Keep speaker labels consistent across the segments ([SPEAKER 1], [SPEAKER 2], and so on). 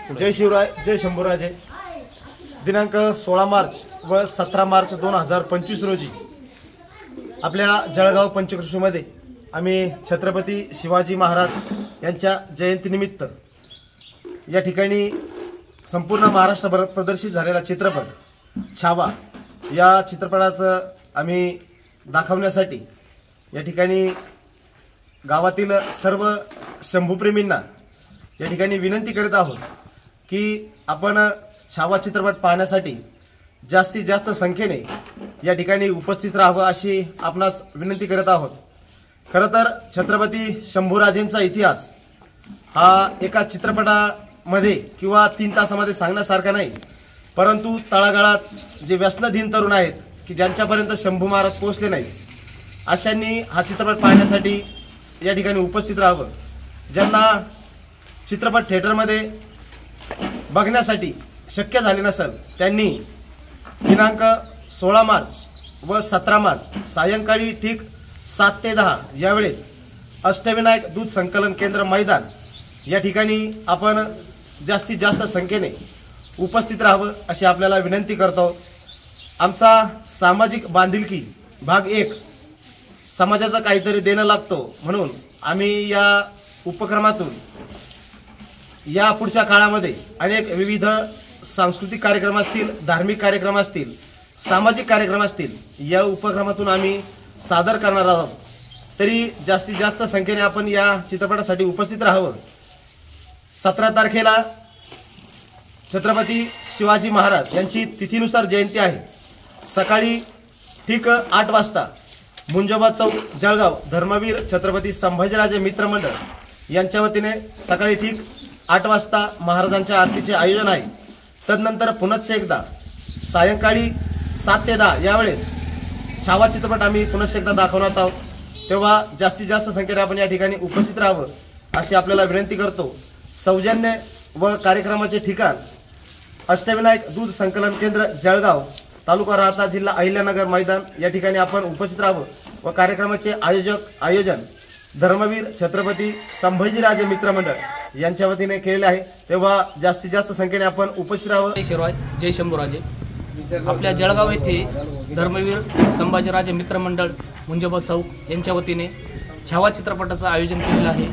[SPEAKER 1] जय शिवराय, जय शंभूराजे। दिनांक 16 मार्च व 17 मार्च 2025 रोजी आपल्या जळगाव पंचक्रोशीमध्ये आम्ही छत्रपती शिवाजी महाराज यांच्या जयंतीनिमित्त या ठिकाणी संपूर्ण महाराष्ट्रभर प्रदर्शित झालेला चित्रपट छावा या चित्रपटाचं आम्ही दाखवण्यासाठी या ठिकाणी गावातील सर्व शंभूप्रेमींना या ठिकाणी विनंती करत आहोत की आपण छावा चित्रपट पाहण्यासाठी जास्तीत जास्त संख्येने या ठिकाणी उपस्थित राहावं अशी आपणास विनंती करत आहोत। खरं तर छत्रपती शंभूराजेंचा इतिहास हा एका चित्रपटामध्ये किंवा 3 तासामध्ये सांगण्यासारखा नाही, परंतु तळागाळात जे व्यसनाधीन तरुण आहेत की ज्यांच्यापर्यंत शंभू महाराज पोहोचले नाहीत अशांनी हा चित्रपट पाहण्यासाठी या ठिकाणी उपस्थित राहावं। ज्यांना चित्रपट थिएटरमध्ये बघण्यासाठी शक्य झाले नसेल त्यांनी दिनांक 16 मार्च व 17 मार्च सायंकाळी ठीक 7 ते 10 या वेळेत अष्टविनायक दूध संकलन केंद्र मैदान या ठिकाणी आपण जास्तीत जास्त संख्येने उपस्थित राहावं अशी आपल्याला विनंती करतो। आमचा सामाजिक बांधिलकी भाग 1 समाजाचा काहीतरी देणं लागतो म्हणून आम्ही या उपक्रमातून या पुढच्या काळामध्ये अनेक विविध सांस्कृतिक कार्यक्रम असतील, धार्मिक कार्यक्रम असतील, सामाजिक कार्यक्रम असतील, या उपक्रमातून आम्ही सादर करणार आहोत। तरी जास्तीत जास्त संख्येने आपण या चित्रपटासाठी उपस्थित राहावं। 17 तारखेला छत्रपती शिवाजी महाराज यांची तिथीनुसार जयंती आहे। सकाळी ठीक 8 वाजता मुंजोबा चौक जळगाव धर्मवीर छत्रपती संभाजीराजे मित्रमंडळ यांच्या वतीने सकाळी ठीक 8 वाजता महाराजांच्या आरतीचे आयोजन आहे। तदनंतर पुनश्च एकदा सायंकाळी 7 ते 10 यावेळेस छावा चित्रपट आम्ही पुनश्च एकदा दाखवणार आहोत। तेव्हा जास्तीत जास्त संख्येने आपण या ठिकाणी उपस्थित राहावं अशी आपल्याला विनंती करतो। सौजन्य व कार्यक्रमाचे ठिकाण अष्टविनायक दूध संकलन केंद्र जळगाव, तालुका राहता, जिल्हा अहिल्यानगर मैदान या ठिकाणी आपण उपस्थित राहावं व कार्यक्रमाचे आयोजन धर्मवीर छत्रपती संभाजीराजे मित्रमंडळ यांच्या वतीने केलेले आहे। तेव्हा जास्तीत जास्त संख्येने आपण उपस्थित राहावं।
[SPEAKER 2] जय शिवराय, जय शंभूराजे। आपल्या जळगाव येथे धर्मवीर संभाजीराजे मित्रमंडळ मुंजोबा चौक यांच्या वतीने छावा चित्रपटाचं आयोजन केलेलं आहे।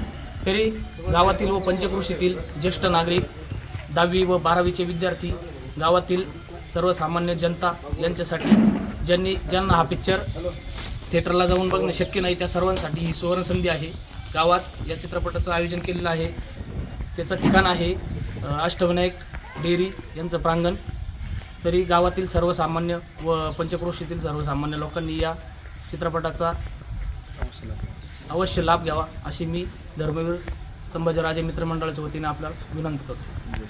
[SPEAKER 2] तरी गावातील व पंचक्रोशीतील ज्येष्ठ नागरिक, 10वी व 12वीचे विद्यार्थी, गावातील सर्वसामान्य जनता यांच्यासाठी ज्यांना हा पिक्चर थिएटरला जाऊन बघणं शक्य नाही त्या सर्वांसाठी ही सुवर्ण संधी आहे। गावात या चित्रपटाचं आयोजन केलेलं आहे। त्याचं ठिकाण आहे अष्टविनायक डेअरी यांचं प्रांगण। तरी गावातील सर्वसामान्य व पंचक्रोशीतील सर्वसामान्य लोकांनी या चित्रपटाचा अवश्य लाभ घ्यावा अशी मी धर्मवीर संभाजीराजे मित्रमंडळाच्या वतीने आपल्याला विनंती करतो।